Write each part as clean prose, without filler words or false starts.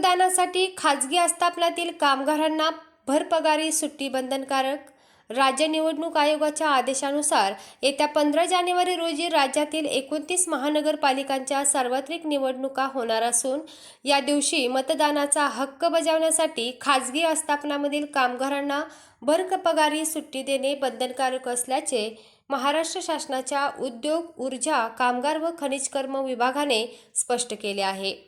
मतदानासाठी खाजगी आस्थापनातील कामगारांना भरपगारी सुट्टी बंधनकारक। राज्य निवडणूक आयोगाच्या आदेशानुसार येत्या 15 जानेवारी रोजी राज्यातील 29 महानगरपालिकांच्या सार्वत्रिक निवडणुका होणार असून या दिवशी मतदानाचा हक्क बजावण्यासाठी खाजगी आस्थापनांमधील कामगारांना भरपगारी सुट्टी देणे बंधनकारक असल्याचे महाराष्ट्र शासनाच्या उद्योग, ऊर्जा, कामगार व खनिज कर्म विभागाने स्पष्ट केले आहे।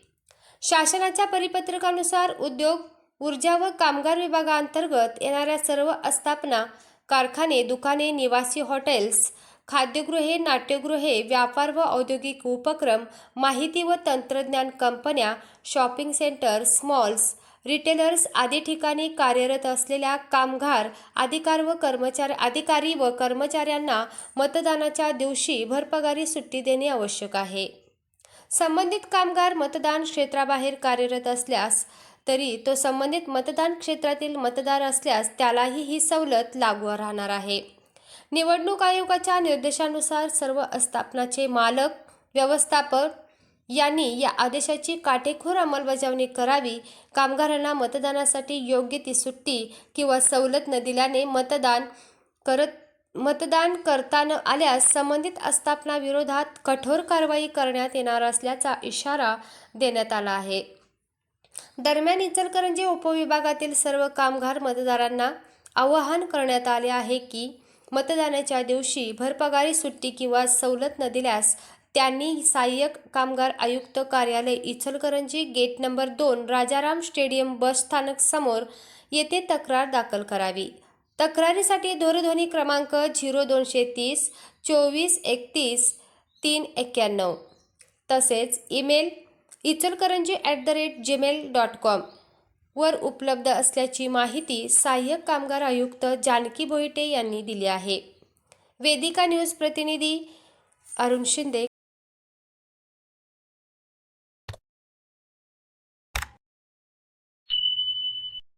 शासनाच्या परिपत्रकानुसार उद्योग, ऊर्जा व कामगार विभागांतर्गत येणाऱ्या सर्व आस्थापना, कारखाने, दुकाने, निवासी हॉटेल्स, खाद्यगृहे, नाट्यगृहे, व्यापार व औद्योगिक उपक्रम, माहिती व तंत्रज्ञान कंपन्या, शॉपिंग सेंटर्स, मॉल्स, रिटेलर्स आदी ठिकाणी कार्यरत असलेल्या कामगार अधिकारी व कर्मचाऱ्यांना मतदानाच्या दिवशी भरपगारी सुट्टी देणे आवश्यक आहे। संबंधित कामगार मतदान क्षेत्राबाहेर कार्यरत असल्यास तरी तो संबंधित मतदान क्षेत्रातील मतदार असल्यास त्यालाही ही सवलत लागू राहणार आहे। निवडणूक आयोगाच्या निर्देशानुसार सर्व आस्थापनाचे मालक, व्यवस्थापक यांनी या आदेशाची काटेकोर अंमलबजावणी करावी। कामगारांना मतदानासाठी योग्य ती सुट्टी किंवा सवलत न दिल्याने मतदान करता न आल्यास संबंधित आस्थापनाविरोधात कठोर कारवाई करण्यात येणार असल्याचा इशारा देण्यात आला आहे। दरम्यान इचलकरंजी उपविभागातील सर्व कामगार मतदारांना आवाहन करण्यात आले आहे की मतदानाच्या दिवशी भरपगारी सुट्टी किंवा सवलत न दिल्यास त्यांनी सहाय्यक कामगार आयुक्त कार्यालय Ichalkaranji gate number 2 Rajaram stadium bus स्थानक समोर येथे तक्रार दाखल करावी। तक्रारीसाठी दूरध्वनी क्रमांक 0230 24 31 391 तसेच ईमेल ichalkaranji@gmail.com वर उपलब्ध असल्याची माहिती सहाय्यक कामगार आयुक्त जानकी भोईटे यांनी दिली आहे। वेदिका न्यूज प्रतिनिधी अरुण शिंदे।